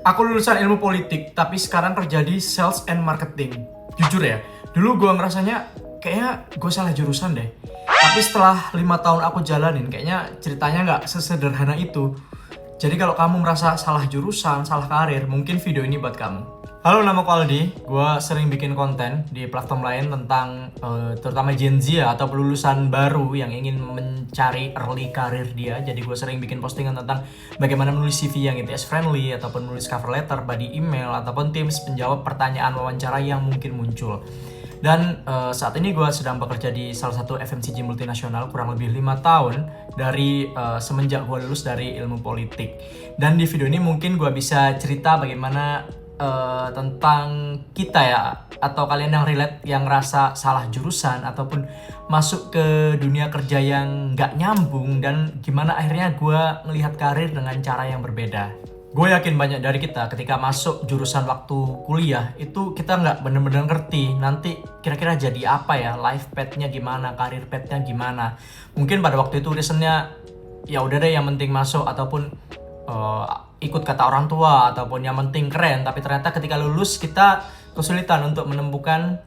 Aku lulusan ilmu politik, tapi sekarang kerja di sales and marketing. Jujur ya, dulu gue ngerasanya kayaknya gue salah jurusan deh. Tapi setelah 5 tahun aku jalanin, kayaknya ceritanya nggak sesederhana itu. Jadi kalau kamu merasa salah jurusan, salah karir, mungkin video ini buat kamu. Halo, nama aku Aldi. Gue sering bikin konten di platform lain tentang terutama Gen Z ya, atau lulusan baru yang ingin mencari early karir dia. Jadi gue sering bikin postingan tentang bagaimana menulis CV yang ITS friendly, ataupun menulis cover letter, body email, ataupun tips penjawab pertanyaan wawancara yang mungkin muncul. Dan saat ini gue sedang bekerja di salah satu FMCG multinasional kurang lebih 5 tahun dari semenjak gue lulus dari ilmu politik. Dan di video ini mungkin gue bisa cerita bagaimana tentang kita ya, atau kalian yang relate yang ngerasa salah jurusan ataupun masuk ke dunia kerja yang nggak nyambung, dan gimana akhirnya gue melihat karir dengan cara yang berbeda. Gue yakin banyak dari kita ketika masuk jurusan waktu kuliah itu kita nggak bener-bener ngerti nanti kira-kira jadi apa ya, life path-nya gimana, karir path-nya gimana. Mungkin pada waktu itu reasonnya ya udah deh yang penting masuk, ataupun ikut kata orang tua, ataupun yang penting keren. Tapi ternyata ketika lulus kita kesulitan untuk menemukan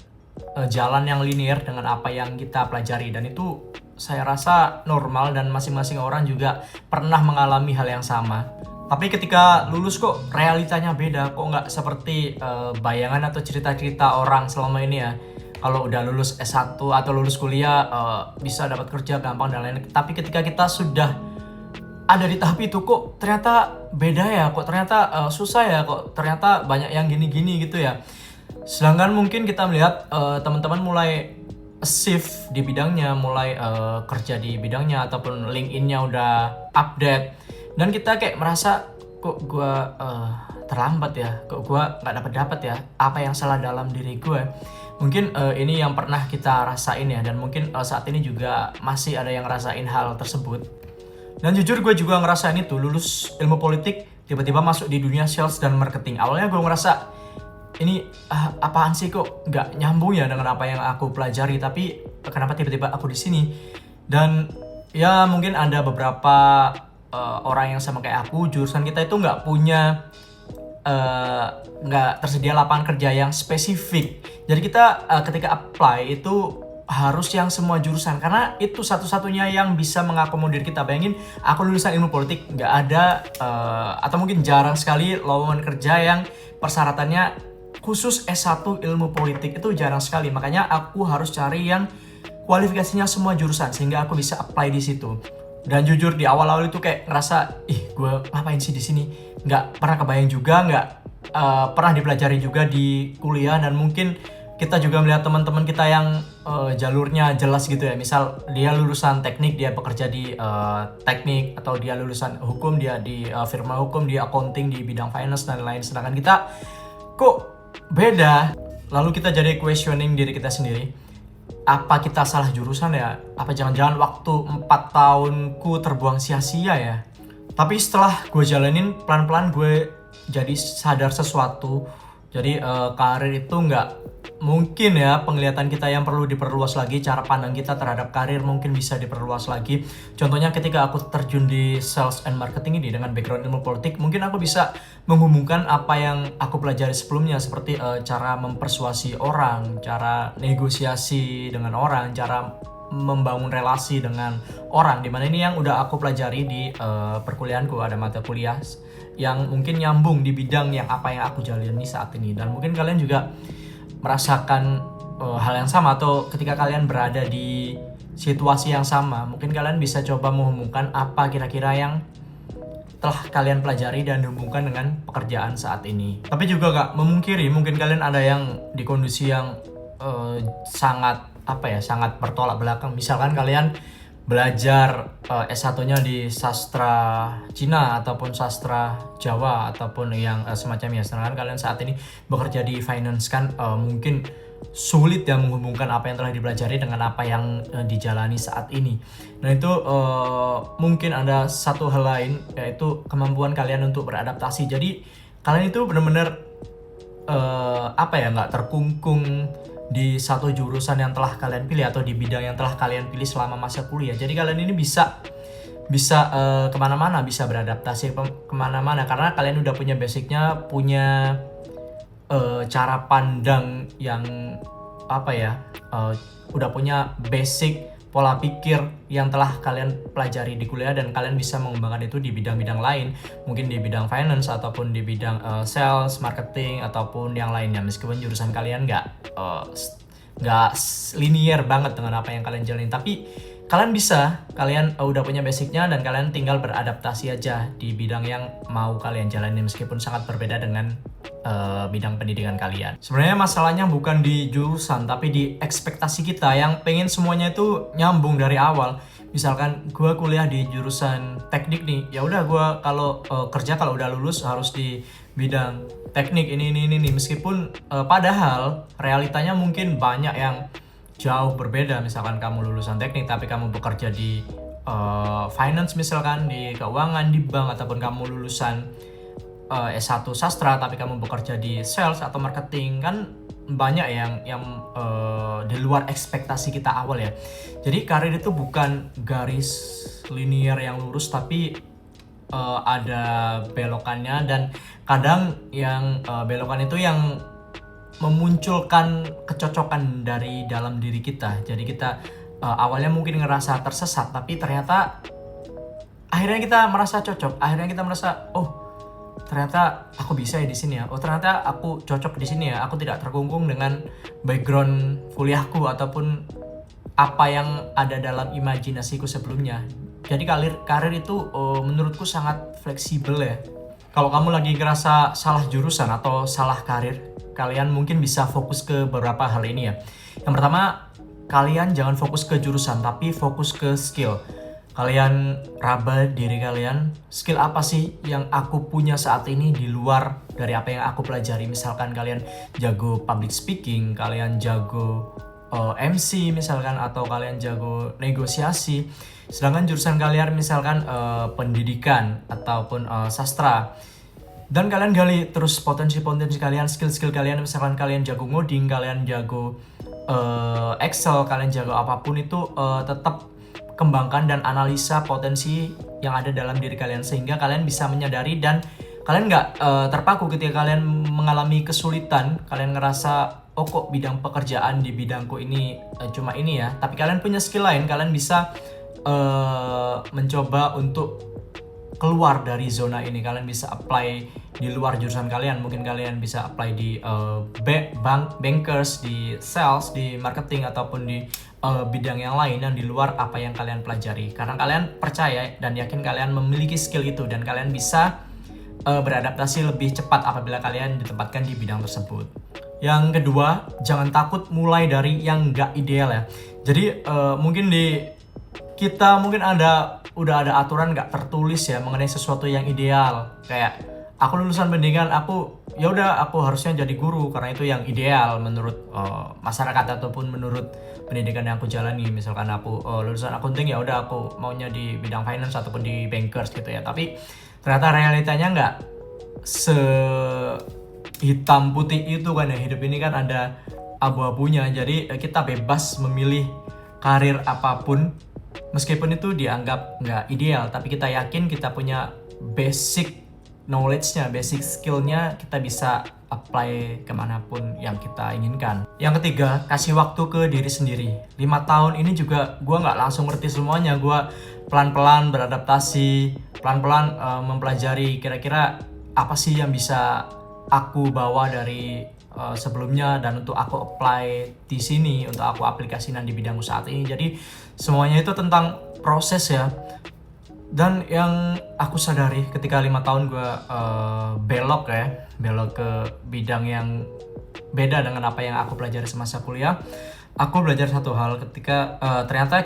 jalan yang linear dengan apa yang kita pelajari, dan itu saya rasa normal dan masing-masing orang juga pernah mengalami hal yang sama. Tapi ketika lulus kok realitanya beda, kok nggak seperti bayangan atau cerita-cerita orang selama ini ya. Kalau udah lulus S1 atau lulus kuliah bisa dapat kerja gampang dan lain-lain. Tapi ketika kita sudah ada di tahap itu, kok ternyata beda ya, kok ternyata susah ya, kok ternyata banyak yang gini-gini gitu ya. Sedangkan mungkin kita melihat teman-teman mulai shift di bidangnya, mulai kerja di bidangnya, ataupun LinkedIn-nya udah update, dan kita kayak merasa kok gue terlambat ya, kok gue nggak dapat ya, apa yang salah dalam diri gue. Mungkin ini yang pernah kita rasain ya, dan mungkin saat ini juga masih ada yang ngerasain hal tersebut. Dan jujur gue juga ngerasain itu, lulus ilmu politik tiba-tiba masuk di dunia sales dan marketing. Awalnya gue ngerasa ini apaan sih, kok nggak nyambung ya dengan apa yang aku pelajari, tapi kenapa tiba-tiba aku di sini. Dan ya mungkin ada beberapa orang yang sama kayak aku, jurusan kita itu nggak punya nggak tersedia lapangan kerja yang spesifik. Jadi kita ketika apply itu harus yang semua jurusan, karena itu satu-satunya yang bisa mengakomodir kita. Bayangin, aku lulusan ilmu politik, nggak ada atau mungkin jarang sekali lowongan kerja yang persyaratannya khusus S1 ilmu politik, itu jarang sekali. Makanya aku harus cari yang kualifikasinya semua jurusan sehingga aku bisa apply di situ. Dan jujur di awal-awal itu kayak ngerasa, gue ngapain sih di sini? Nggak pernah kebayang juga, nggak pernah dipelajari juga di kuliah. Dan mungkin kita juga melihat teman-teman kita yang jalurnya jelas gitu ya. Misal dia lulusan teknik, dia bekerja di teknik, atau dia lulusan hukum, dia di firma hukum, dia accounting di bidang finance dan lain. Sedangkan kita kok beda. Lalu kita jadi questioning diri kita sendiri. Apa kita salah jurusan ya? Apa jangan-jangan waktu 4 tahunku terbuang sia-sia ya? Tapi setelah gue jalanin, pelan-pelan gue jadi sadar sesuatu. Jadi karir itu nggak mungkin ya, penglihatan kita yang perlu diperluas lagi, cara pandang kita terhadap karir mungkin bisa diperluas lagi. Contohnya ketika aku terjun di sales and marketing ini dengan background ilmu politik, mungkin aku bisa menghubungkan apa yang aku pelajari sebelumnya, seperti cara mempersuasi orang, cara negosiasi dengan orang, cara membangun relasi dengan orang, dimana ini yang udah aku pelajari di perkuliahanku. Ada mata kuliah yang mungkin nyambung di bidang yang apa yang aku jalani saat ini. Dan mungkin kalian juga merasakan hal yang sama, atau ketika kalian berada di situasi yang sama, mungkin kalian bisa coba menghubungkan apa kira-kira yang telah kalian pelajari dan dihubungkan dengan pekerjaan saat ini. Tapi juga gak memungkiri mungkin kalian ada yang di kondisi yang sangat sangat bertolak belakang. Misalkan kalian belajar S1-nya di sastra Cina ataupun sastra Jawa ataupun yang semacamnya. Sedangkan kalian saat ini bekerja di finance, kan mungkin sulit ya menghubungkan apa yang telah dipelajari dengan apa yang dijalani saat ini. Nah itu mungkin ada satu hal lain, yaitu kemampuan kalian untuk beradaptasi. Jadi kalian itu benar-benar nggak terkungkung di satu jurusan yang telah kalian pilih atau di bidang yang telah kalian pilih selama masa kuliah. Jadi kalian ini bisa bisa kemana-mana, bisa beradaptasi kemana-mana karena kalian udah punya basicnya, punya cara pandang yang apa ya, udah punya basic pola pikir yang telah kalian pelajari di kuliah, dan kalian bisa mengembangkan itu di bidang-bidang lain, mungkin di bidang finance ataupun di bidang sales, marketing ataupun yang lainnya, meskipun jurusan kalian nggak linear banget dengan apa yang kalian jalanin, tapi kalian udah punya basicnya dan kalian tinggal beradaptasi aja di bidang yang mau kalian jalani meskipun sangat berbeda dengan bidang pendidikan kalian. Sebenarnya masalahnya bukan di jurusan tapi di ekspektasi kita yang pengen semuanya itu nyambung dari awal. Misalkan gue kuliah di jurusan teknik nih, ya udah gue kalau kerja kalau udah lulus harus di bidang teknik ini meskipun padahal realitanya mungkin banyak yang jauh berbeda. Misalkan kamu lulusan teknik tapi kamu bekerja di finance, misalkan di keuangan, di bank, ataupun kamu lulusan S1 sastra tapi kamu bekerja di sales atau marketing, kan banyak yang di luar ekspektasi kita awal ya. Jadi karir itu bukan garis linear yang lurus tapi ada belokannya, dan kadang yang belokan itu yang memunculkan kecocokan dari dalam diri kita. Jadi kita awalnya mungkin ngerasa tersesat, tapi ternyata akhirnya kita merasa cocok. Akhirnya kita merasa, oh ternyata aku bisa ya di sini ya. Oh ternyata aku cocok di sini ya. Aku tidak terkungkung dengan background kuliahku ataupun apa yang ada dalam imajinasiku sebelumnya. Jadi karir itu menurutku sangat fleksibel ya. Kalau kamu lagi ngerasa salah jurusan atau salah karir, kalian mungkin bisa fokus ke beberapa hal ini ya. Yang pertama, kalian jangan fokus ke jurusan, tapi fokus ke skill. Kalian raba diri kalian, skill apa sih yang aku punya saat ini di luar dari apa yang aku pelajari. Misalkan kalian jago public speaking, kalian jago MC misalkan, atau kalian jago negosiasi. Sedangkan jurusan kalian misalkan pendidikan ataupun sastra. Dan kalian gali terus potensi-potensi kalian, skill-skill kalian. Misalkan kalian jago ngoding, kalian jago Excel, kalian jago apapun itu, tetap kembangkan dan analisa potensi yang ada dalam diri kalian sehingga kalian bisa menyadari dan kalian nggak terpaku ketika kalian mengalami kesulitan. Kalian ngerasa, oh kok bidang pekerjaan di bidangku ini cuma ini ya, tapi kalian punya skill lain. Kalian bisa mencoba untuk keluar dari zona ini. Kalian bisa apply di luar jurusan kalian. Mungkin kalian bisa apply di bankers, di sales, di marketing, ataupun di bidang yang lain yang di luar apa yang kalian pelajari. Karena kalian percaya dan yakin kalian memiliki skill itu, dan kalian bisa beradaptasi lebih cepat apabila kalian ditempatkan di bidang tersebut. Yang kedua, jangan takut mulai dari yang nggak ideal ya. Jadi mungkin kita udah ada aturan nggak tertulis ya mengenai sesuatu yang ideal. Kayak aku lulusan pendidikan, aku harusnya jadi guru karena itu yang ideal menurut masyarakat ataupun menurut pendidikan yang aku jalani. Misalkan aku lulusan akunting, ya udah aku maunya di bidang finance ataupun di bankers gitu ya. Tapi ternyata realitanya nggak sehitam putih itu kan ya. Hidup ini kan ada abu-abunya. Jadi kita bebas memilih karir apapun meskipun itu dianggap nggak ideal, tapi kita yakin kita punya basic knowledge-nya, basic skill-nya, kita bisa apply kemanapun yang kita inginkan. Yang ketiga, kasih waktu ke diri sendiri. 5 tahun ini juga gue nggak langsung ngerti semuanya. Gue pelan-pelan beradaptasi, pelan-pelan mempelajari kira-kira apa sih yang bisa aku bawa dari sebelumnya dan untuk aku apply di sini, untuk aku aplikasikan di bidangku saat ini. Jadi semuanya itu tentang proses ya. Dan yang aku sadari ketika 5 tahun gue belok ke bidang yang beda dengan apa yang aku pelajari semasa kuliah, aku belajar satu hal ketika ternyata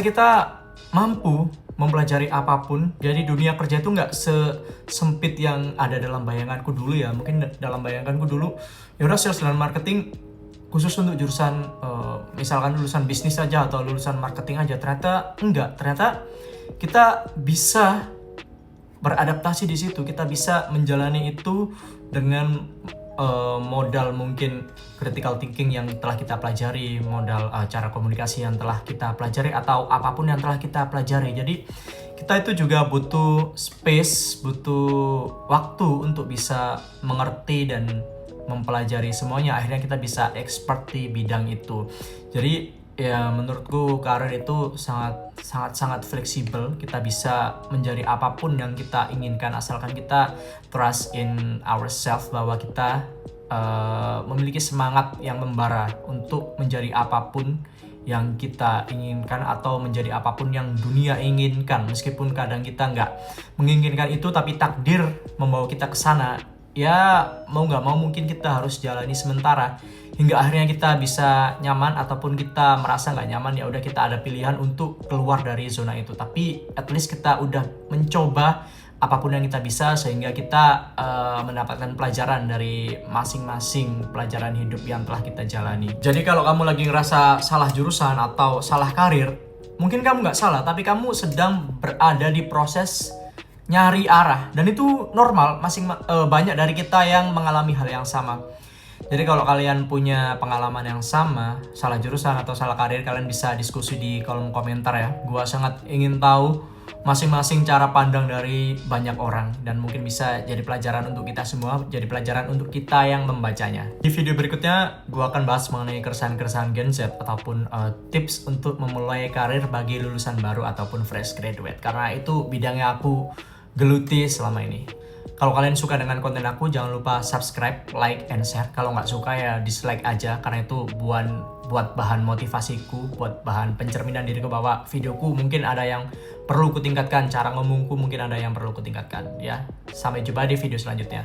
kita mampu mempelajari apapun. Jadi dunia kerja itu nggak sesempit yang ada dalam bayanganku dulu ya. Mungkin dalam bayanganku dulu ya udah sales dan marketing khusus untuk jurusan misalkan lulusan bisnis aja atau lulusan marketing aja. Ternyata enggak. Ternyata kita bisa beradaptasi di situ. Kita bisa menjalani itu dengan modal mungkin critical thinking yang telah kita pelajari, modal cara komunikasi yang telah kita pelajari, atau apapun yang telah kita pelajari. Jadi kita itu juga butuh space, butuh waktu untuk bisa mengerti dan mempelajari semuanya. Akhirnya kita bisa expert di bidang itu. Jadi ya menurutku karir itu sangat fleksibel. Kita bisa menjadi apapun yang kita inginkan asalkan kita trust in ourselves, bahwa kita memiliki semangat yang membara untuk menjadi apapun yang kita inginkan atau menjadi apapun yang dunia inginkan. Meskipun kadang kita nggak menginginkan itu, tapi takdir membawa kita ke sana. Ya mau nggak mau mungkin kita harus jalani sementara hingga akhirnya kita bisa nyaman, ataupun kita merasa nggak nyaman, ya udah kita ada pilihan untuk keluar dari zona itu. Tapi at least kita udah mencoba apapun yang kita bisa, sehingga kita mendapatkan pelajaran dari masing-masing pelajaran hidup yang telah kita jalani. Jadi kalau kamu lagi ngerasa salah jurusan atau salah karir, mungkin kamu nggak salah, tapi kamu sedang berada di proses nyari arah, dan itu normal. Banyak dari kita yang mengalami hal yang sama. Jadi kalau kalian punya pengalaman yang sama, salah jurusan atau salah karir, kalian bisa diskusi di kolom komentar ya. Gua sangat ingin tahu masing-masing cara pandang dari banyak orang, dan mungkin bisa jadi pelajaran untuk kita semua, jadi pelajaran untuk kita yang membacanya. Di video berikutnya, gua akan bahas mengenai keresahan-keresahan Gen Z ataupun tips untuk memulai karir bagi lulusan baru ataupun fresh graduate, karena itu bidangnya aku geluti selama ini. Kalau kalian suka dengan konten aku, jangan lupa subscribe, like, and share. Kalau nggak suka ya dislike aja, karena itu buat bahan motivasiku, buat bahan pencerminan diriku bahwa videoku mungkin ada yang perlu kutingkatkan, cara ngomongku mungkin ada yang perlu kutingkatkan ya. Sampai jumpa di video selanjutnya.